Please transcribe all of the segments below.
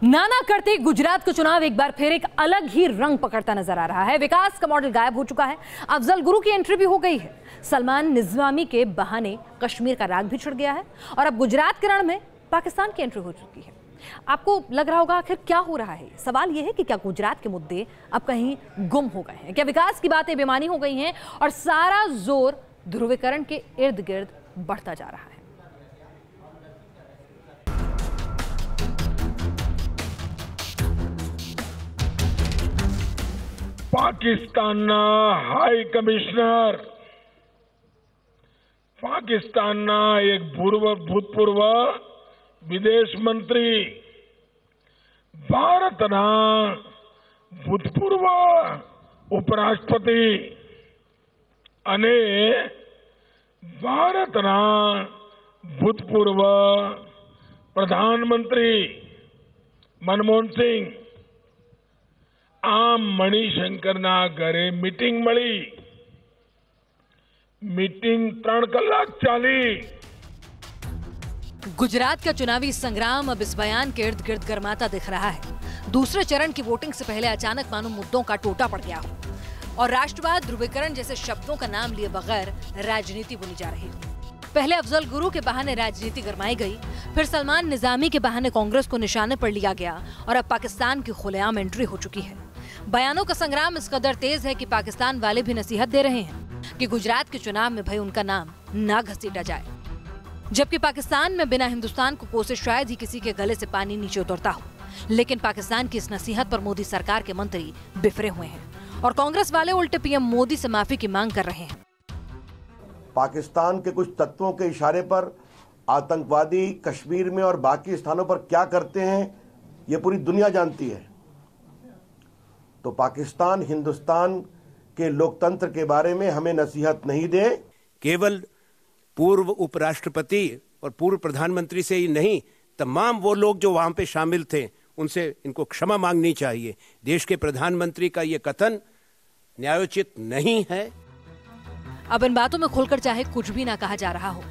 नाना करते गुजरात का चुनाव एक बार फिर एक अलग ही रंग पकड़ता नजर आ रहा है। विकास का मॉडल गायब हो चुका है। अफजल गुरु की एंट्री भी हो गई है। सलमान निज़ामी के बहाने कश्मीर का राग भी छिड़ गया है और अब गुजरात के रण में पाकिस्तान की एंट्री हो चुकी है। आपको लग रहा होगा आखिर क्या हो रहा है। सवाल यह है कि क्या गुजरात के मुद्दे अब कहीं गुम हो गए हैं, क्या विकास की बातें बेमानी हो गई हैं और सारा जोर ध्रुवीकरण के इर्द गिर्द बढ़ता जा रहा है। પાકિસ્તાનના હાઈ કમિશનર પાકિસ્તાનના એક ભૂતપૂર્વ વિદેશ મંત્રી ભારતના ભૂતપૂર્વ ઉપરાષ્ટ્રપતિ અને ભારતના ભૂતપૂર્વ પ્રધાનમંત્રી મનમોહન સિંહ આમ મણિશંકરના ઘરે મીટિંગ મળી। मीटिंग 3 कलाक चाली। गुजरात का चुनावी संग्राम अब इस बयान के इर्द गिर्द गर्माता दिख रहा है। दूसरे चरण की वोटिंग से पहले अचानक मानो मुद्दों का टोटा पड़ गया हो और राष्ट्रवाद, ध्रुवीकरण जैसे शब्दों का नाम लिए बगैर राजनीति बुनी जा रही थी। पहले अफजल गुरु के बहाने राजनीति गरमाई गई, फिर सलमान निज़ामी के बहाने कांग्रेस को निशाने पर लिया गया और अब पाकिस्तान की खुलेआम एंट्री हो चुकी है। बयानों का संग्राम इस कदर तेज है कि पाकिस्तान वाले भी नसीहत दे रहे हैं कि गुजरात के चुनाव में भाई उनका नाम ना घसीटा जाए, जबकि पाकिस्तान में बिना हिंदुस्तान को कोसे शायद ही किसी के गले से पानी नीचे उतरता हो। लेकिन पाकिस्तान की इस नसीहत पर मोदी सरकार के मंत्री बिफरे हुए हैं और कांग्रेस वाले उल्टे पीएम मोदी से माफी की मांग कर रहे हैं। पाकिस्तान के कुछ तत्वों के इशारे पर आतंकवादी कश्मीर में और बाकी स्थानों पर क्या करते हैं ये पूरी दुनिया जानती है। तो पाकिस्तान हिंदुस्तान के लोकतंत्र के बारे में हमें नसीहत नहीं दे। केवल पूर्व उपराष्ट्रपति और पूर्व प्रधानमंत्री से ही नहीं, तमाम वो लोग जो वहां पे शामिल थे उनसे इनको क्षमा मांगनी चाहिए। देश के प्रधानमंत्री का ये कथन न्यायोचित नहीं है। अब इन बातों में खुलकर चाहे कुछ भी ना कहा जा रहा हो,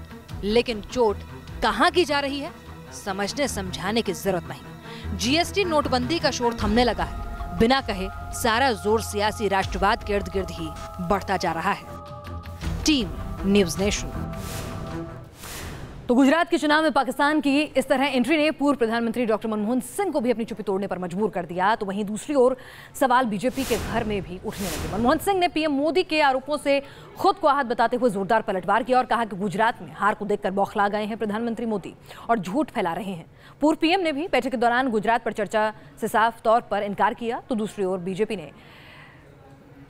लेकिन चोट कहां की जा रही है समझने समझाने की जरूरत नहीं। जीएसटी नोटबंदी का शोर थमने लगा है। बिना कहे सारा जोर सियासी राष्ट्रवाद के इर्द गिर्द ही बढ़ता जा रहा है। Team news nation. तो गुजरात के चुनाव में पाकिस्तान की इस तरह एंट्री ने पूर्व प्रधानमंत्री डॉक्टर मनमोहन सिंह को भी अपनी चुप्पी तोड़ने पर मजबूर कर दिया। तो वहीं दूसरी ओर सवाल बीजेपी के घर में भी उठने लगे। मनमोहन सिंह ने पीएम मोदी के आरोपों से खुद को आहत बताते हुए जोरदार पलटवार किया और कहा कि गुजरात में हार को देखकर बौखला गए हैं प्रधानमंत्री मोदी और झूठ फैला रहे हैं। पूर्व पीएम ने भी बैठक के दौरान गुजरात पर चर्चा से साफ तौर पर इनकार किया। तो दूसरी ओर बीजेपी ने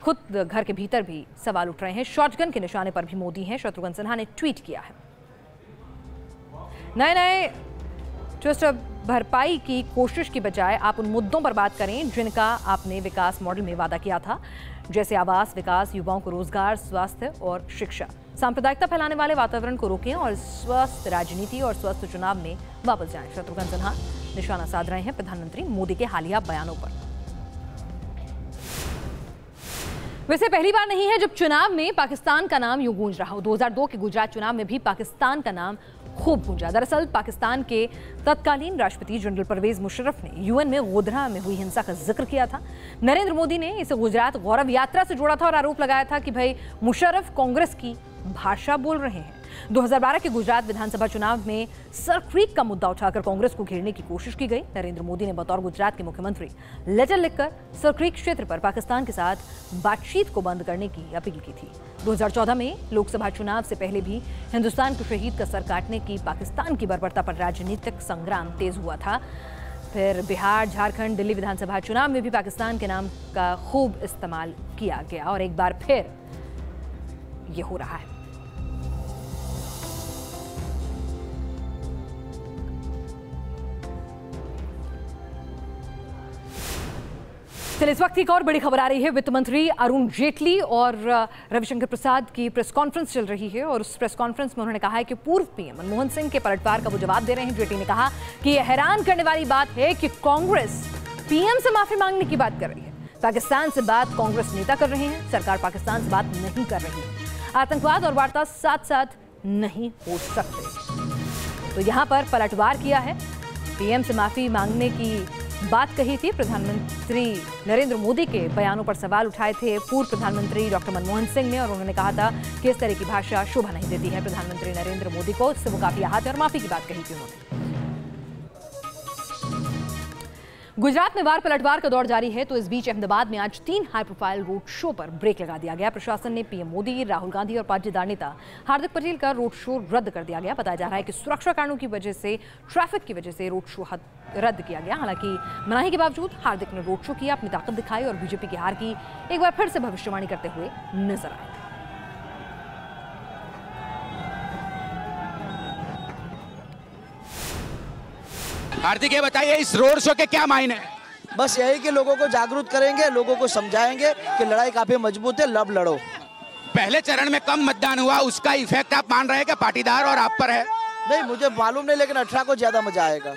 खुद घर के भीतर भी सवाल उठ रहे हैं। शॉटगन के निशाने पर भी मोदी हैं। शत्रुघ्न सिन्हा ने ट्वीट किया है, नए ट्विस्ट भरपाई की कोशिश की बजाय आप उन मुद्दों पर बात करें जिनका आपने विकास मॉडल में वादा किया था, जैसे आवास, विकास, युवाओं को रोजगार, स्वास्थ्य और शिक्षा। सांप्रदायिकता फैलाने वाले वातावरण को रोकें और स्वस्थ राजनीति और स्वस्थ चुनाव में वापस जाएं। शत्रुघ्न सिन्हा निशाना साध रहे हैं प्रधानमंत्री मोदी के हालिया बयानों पर। वैसे पहली बार नहीं है जब चुनाव में पाकिस्तान का नाम यूं गूंज रहा हो। 2002 के गुजरात चुनाव में भी पाकिस्तान का नाम खूब गूंजा। दरअसल पाकिस्तान के तत्कालीन राष्ट्रपति जनरल परवेज मुशर्रफ ने यूएन में गोधरा में हुई हिंसा का जिक्र किया था। नरेंद्र मोदी ने इसे गुजरात गौरव यात्रा से जोड़ा था और आरोप लगाया था कि भाई मुशर्रफ कांग्रेस की भाषा बोल रहे हैं। 2012 के गुजरात विधानसभा चुनाव में सर क्रीक का मुद्दा उठाकर कांग्रेस को घेरने की कोशिश की गई। नरेंद्र मोदी ने बतौर गुजरात के मुख्यमंत्री लेटर लिखकर सर क्रीक क्षेत्र पर पाकिस्तान के साथ बातचीत को बंद करने की अपील की थी। 2014 में लोकसभा चुनाव से पहले भी हिंदुस्तान के शहीद का सर काटने की पाकिस्तान की बर्बरता पर राजनीतिक संग्राम तेज हुआ था। फिर बिहार, झारखंड, दिल्ली विधानसभा चुनाव में भी पाकिस्तान के नाम का खूब इस्तेमाल किया गया और एक बार फिर ये हो रहा है। चलिए इस वक्त एक और बड़ी खबर आ रही है। वित्त मंत्री अरुण जेटली और रविशंकर प्रसाद की प्रेस कॉन्फ्रेंस चल रही है और उस प्रेस कॉन्फ्रेंस में उन्होंने कहा है कि पूर्व पीएम मनमोहन सिंह के पलटवार का वो जवाब दे रहे हैं। जेटली ने कहा कि यह हैरान करने वाली बात है कि कांग्रेस पीएम से माफी मांगने की बात कर रही है। पाकिस्तान से बात कांग्रेस नेता कर रहे हैं, सरकार पाकिस्तान से बात नहीं कर रही है। आतंकवाद और वार्ता साथ साथ नहीं हो सकते। तो यहां पर पलटवार किया है। पीएम से माफी मांगने की बात कही थी। प्रधानमंत्री नरेंद्र मोदी के बयानों पर सवाल उठाए थे पूर्व प्रधानमंत्री डॉक्टर मनमोहन सिंह ने, और उन्होंने कहा था कि इस तरह की भाषा शोभा नहीं देती है प्रधानमंत्री नरेंद्र मोदी को। इससे वो काफी आहत है और माफी की बात कही थी उन्होंने। गुजरात में वार पलटवार का दौर जारी है, तो इस बीच अहमदाबाद में आज 3 हाई प्रोफाइल रोड शो पर ब्रेक लगा दिया गया। प्रशासन ने पीएम मोदी, राहुल गांधी और पाटीदार नेता हार्दिक पटेल का रोड शो रद्द कर दिया गया। बताया जा रहा है कि सुरक्षा कारणों की वजह से, ट्रैफिक की वजह से रोड शो रद्द किया गया। हालांकि मनाही के बावजूद हार्दिक ने रोड शो किया, अपनी ताकत दिखाई और बीजेपी की हार की एक बार फिर से भविष्यवाणी करते हुए नजर आए। हार्दिक, ये बताइए इस रोड शो के क्या मायने हैं? बस यही कि लोगों को जागरूक करेंगे, लोगों को समझाएंगे कि लड़ाई काफी मजबूत है, लब लड़ो। पहले चरण में कम मतदान हुआ, उसका इफेक्ट आप मान रहे हैं कि पाटीदार और आप पर है? नहीं, मुझे मालूम नहीं, लेकिन 18 को ज्यादा मजा आएगा।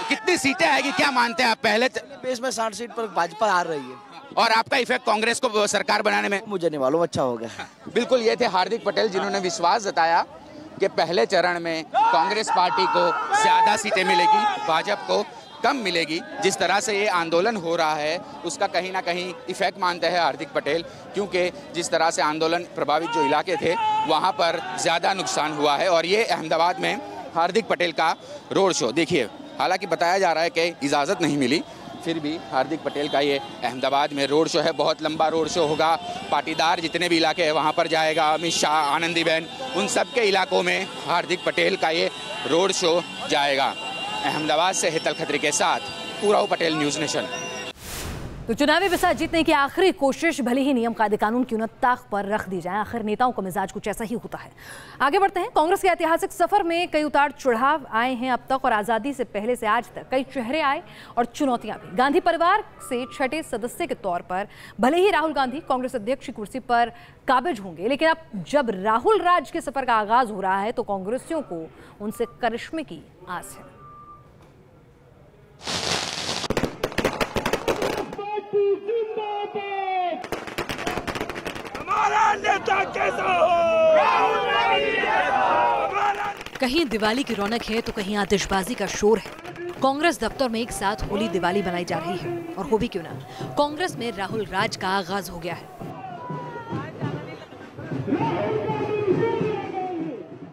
कितनी सीटें आएगी, क्या मानते हैं आप? पहले पेश में 60 सीट पर भाजपा हार रही है। और आपका इफेक्ट कांग्रेस को सरकार बनाने में? मुझे नहीं मालूम, अच्छा होगा। बिल्कुल, ये थे हार्दिक पटेल जिन्होंने विश्वास जताया कि पहले चरण में कांग्रेस पार्टी को ज्यादा सीटें मिलेगी, भाजपा को कम मिलेगी। जिस तरह से ये आंदोलन हो रहा है उसका कहीं ना कहीं इफेक्ट मानते हैं हार्दिक पटेल, क्योंकि जिस तरह से आंदोलन प्रभावित जो इलाके थे वहाँ पर ज़्यादा नुकसान हुआ है। और ये अहमदाबाद में हार्दिक पटेल का रोड शो देखिए, हालांकि बताया जा रहा है कि इजाज़त नहीं मिली, फिर भी हार्दिक पटेल का ये अहमदाबाद में रोड शो है। बहुत लंबा रोड शो होगा, पाटीदार जितने भी इलाके हैं वहाँ पर जाएगा, अमित शाह, आनंदीबेन, उन सब के इलाकों में हार्दिक पटेल का ये रोड शो जाएगा। अहमदाबाद से हेतल खत्री के साथ पूराव पटेल, न्यूज़ नेशन। तो चुनावी बिसात जीतने की आखिरी कोशिश भले ही नियम कायदे कानून की ताक पर रख दी जाए, आखिर नेताओं का मिजाज कुछ ऐसा ही होता है। आगे बढ़ते हैं। कांग्रेस के ऐतिहासिक सफर में कई उतार चढ़ाव आए हैं अब तक, और आजादी से पहले से आज तक कई चेहरे आए और चुनौतियां भी। गांधी परिवार से छठे सदस्य के तौर पर भले ही राहुल गांधी कांग्रेस अध्यक्ष की कुर्सी पर काबिज होंगे, लेकिन अब जब राहुल राज के सफर का आगाज हो रहा है तो कांग्रेसियों को उनसे करिश्मे की आस है। कहीं दिवाली की रौनक है तो कहीं आतिशबाजी का शोर है। कांग्रेस दफ्तर में एक साथ होली दिवाली बनाई जा रही है, और हो भी क्यों ना, कांग्रेस में राहुल राज का आगाज हो गया है।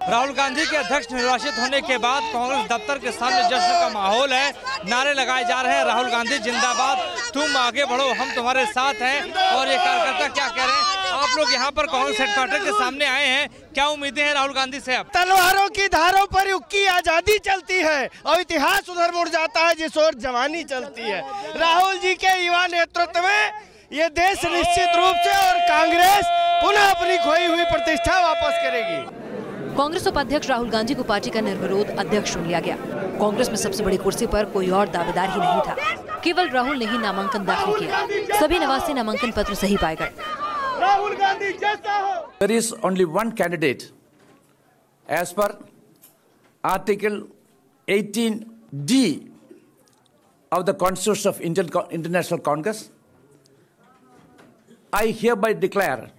राहुल गांधी के अध्यक्ष निर्वाचित होने के बाद कांग्रेस दफ्तर के सामने जश्न का माहौल है, नारे लगाए जा रहे हैं, राहुल गांधी जिंदाबाद, तुम आगे बढ़ो, हम तुम्हारे साथ हैं। और ये कार्यकर्ता क्या कह रहे हैं, आप लोग यहाँ पर कांग्रेस हेडक्वार्टर के सामने आए हैं, क्या उम्मीदें हैं राहुल गांधी से? अब तलवारों की धारों पर युग की आजादी चलती है और इतिहास उधर मुड़ जाता है जिस ओर जवानी चलती है। राहुल जी के युवा नेतृत्व में ये देश निश्चित रूप से और कांग्रेस पुनः अपनी खोई हुई प्रतिष्ठा वापस करेगी। कांग्रेस उपाध्यक्ष राहुल गांधी को पार्टी का निर्विरोध अध्यक्ष चुन लिया गया। कांग्रेस में सबसे बड़ी कुर्सी पर कोई और दावेदार ही नहीं था, केवल राहुल ने ही नामांकन दाखिल किया। सभी 89 नामांकन पत्र सही पाए गए। राहुल गांधी जैसा हो। There is only one candidate as per Article 18D of the Constitution of International Congress. I hereby declare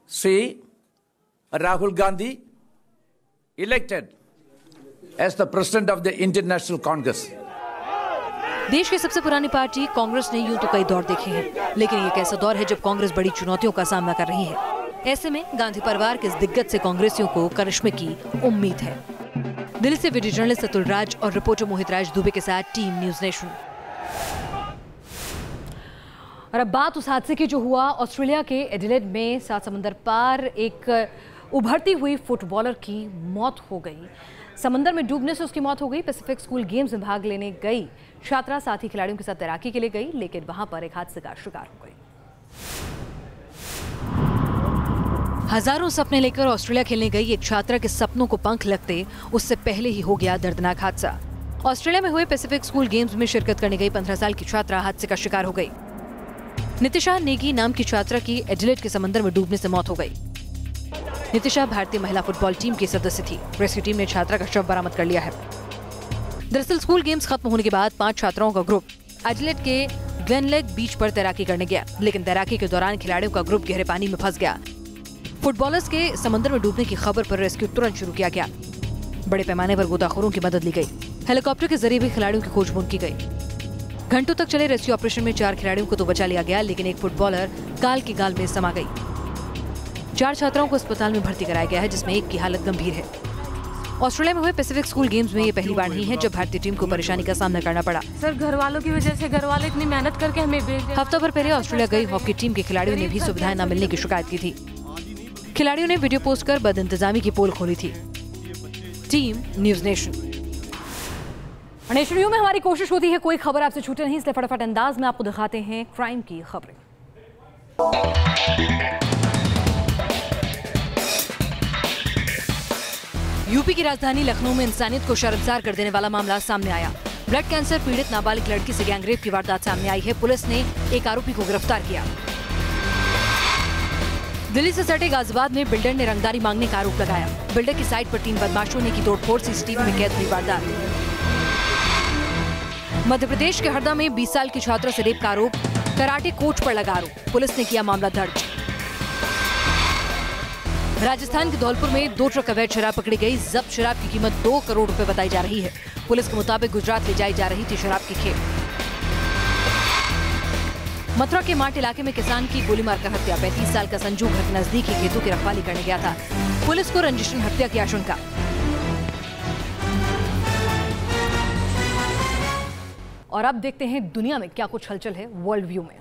Sri Rahul Gandhi elected as the President of the International Congress. देश की सबसे पुरानी पार्टी कांग्रेस ने यूं तो कई दौर देखे हैं, लेकिन ये एक ऐसा दौर है जब कांग्रेस बड़ी चुनौतियों का सामना कर रही है। ऐसे में गांधी परिवार के इस दिग्गज से कांग्रेसियों को करिश्मे की उम्मीद है। दिल्ली से वीडियो जर्नलिस्ट अतुल राज और रिपोर्टर मोहित राज दुबे के साथ टीम न्यूज़ नेशन। और अब बात उस हादसे की जो हुआ ऑस्ट्रेलिया के एडिलेड में, 7 समुंदर पार एक उभरती हुई फुटबॉलर की मौत हो गई। समंदर में डूबने से उसकी मौत हो गई। पैसिफिक स्कूल गेम्स में भाग लेने गई छात्रा साथी खिलाड़ियों के साथ तैराकी के लिए गई, लेकिन वहां पर एक हादसे का शिकार हो गई। हजारों सपने लेकर ऑस्ट्रेलिया खेलने गई एक छात्रा के सपनों को पंख लगते उससे पहले ही हो गया दर्दनाक हादसा। ऑस्ट्रेलिया में हुए पैसिफिक स्कूल गेम्स में शिरकत करने गई 15 साल की छात्रा हादसे का शिकार हो गई। नितिशा नेगी नाम की छात्रा की एडिलेड के समंदर में डूबने से मौत हो गई। नितिशा भारतीय महिला फुटबॉल टीम की सदस्य थी। रेस्क्यू टीम ने छात्रा का शव बरामद कर लिया है। दरअसल स्कूल गेम्स खत्म होने के बाद 5 छात्राओं का ग्रुप एडिलेड के ग्लेनलेग बीच पर तैराकी करने गया, लेकिन तैराकी के दौरान खिलाड़ियों का ग्रुप गहरे पानी में फंस गया। फुटबॉलर्स के समंदर में डूबने की खबर पर रेस्क्यू तुरंत शुरू किया गया। बड़े पैमाने पर गोताखोरों की मदद ली गई। हेलीकॉप्टर के जरिए भी खिलाड़ियों की खोजबीन की गई। घंटों तक चले रेस्क्यू ऑपरेशन में 4 खिलाड़ियों को तो बचा लिया गया, लेकिन एक फुटबॉलर गाल की गाल में समा गई। 4 छात्राओं को अस्पताल में भर्ती कराया गया है, जिसमें एक की हालत गंभीर है। ऑस्ट्रेलिया में हुए पैसिफिक स्कूल गेम्स में ये पहली बार नहीं है जब भारतीय टीम को परेशानी का सामना करना पड़ा। सर, घर वालों की वजह से, घर वाले इतनी मेहनत करके हमें भेज दिया। हफ्ता भर पहले ऑस्ट्रेलिया गई हॉकी टीम के खिलाड़ियों ने भी सुविधाएं न मिलने की शिकायत की थी। खिलाड़ियों ने वीडियो पोस्ट कर बदइंतजामी की पोल खोली थी। टीम न्यूज नेशन में हमारी कोशिश होती है कोई खबर आपसे छूटे नहीं, इसलिए फटाफट अंदाज में आपको दिखाते हैं क्राइम की खबरें। यूपी की राजधानी लखनऊ में इंसानियत को शर्मसार कर देने वाला मामला सामने आया। ब्लड कैंसर पीड़ित नाबालिग लड़की से गैंगरेप की वारदात सामने आई है। पुलिस ने एक आरोपी को गिरफ्तार किया। दिल्ली से सटे गाजियाबाद में बिल्डर ने रंगदारी मांगने का आरोप लगाया। बिल्डर की साइट पर 3 बदमाशों ने की तोड़फोड़, सीसीटीवी में कैद हुई वारदात। मध्य प्रदेश के हरदा में 20 साल की छात्रा से रेप का आरोप, कराटे कोच पर लगा आरोप, पुलिस ने किया मामला दर्ज। राजस्थान के धौलपुर में 2 ट्रक अवैध शराब पकड़ी गई। जब्त शराब की कीमत 2 करोड़ रुपए बताई जा रही है। पुलिस के मुताबिक गुजरात ले जाई जा रही थी शराब की खेप। मथुरा के माट इलाके में किसान की गोली मारकर हत्या। 35 साल का संजू घर के नजदीक ही खेतों की रखवाली करने गया था। पुलिस को रंजिश हत्या की आशंका। और अब देखते हैं दुनिया में क्या कुछ हलचल है वर्ल्ड व्यू में।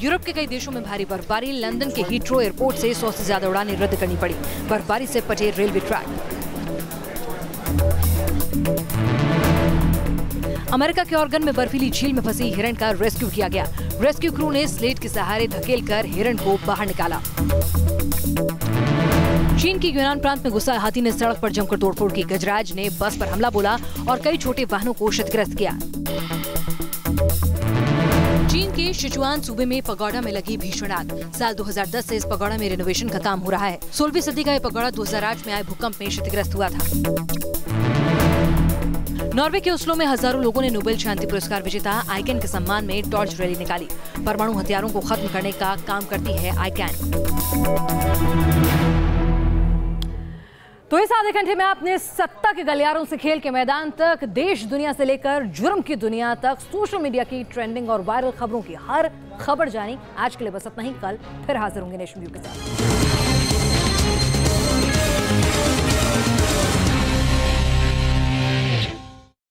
यूरोप के कई देशों में भारी बर्फबारी। लंदन के हीथ्रो एयरपोर्ट से 100 से ज्यादा उड़ानें रद्द करनी पड़ी। बर्फबारी से पटे रेलवे ट्रैक। अमेरिका के ऑर्गन में बर्फीली झील में फंसी हिरण का रेस्क्यू किया गया। रेस्क्यू क्रू ने स्लेट के सहारे धकेलकर हिरण को बाहर निकाला। चीन के यूनान प्रांत में गुस्सा हाथी ने सड़क पर जमकर तोड़फोड़ की। गजराज ने बस पर हमला बोला और कई छोटे वाहनों को क्षतिग्रस्त किया। चीन के सिचुआन सूबे में पगोड़ा में लगी भीषण आग। साल 2010 से इस पगोड़ा में रिनोवेशन का काम हो रहा है। 16वीं सदी का यह पगोड़ा 2008 में आए भूकंप में क्षतिग्रस्त हुआ था। नॉर्वे के ओस्लो में हजारों लोगों ने नोबेल शांति पुरस्कार विजेता आइकैन के सम्मान में टॉर्च रैली निकाली। परमाणु हथियारों को खत्म करने का काम करती है आइकैन। तो इस आधे घंटे में आपने सत्ता के गलियारों से खेल के मैदान तक, देश दुनिया से लेकर जुर्म की दुनिया तक, सोशल मीडिया की ट्रेंडिंग और वायरल खबरों की हर खबर जानी। आज के लिए बस इतना ही। कल फिर हाजिर होंगे नेशन व्यू के साथ।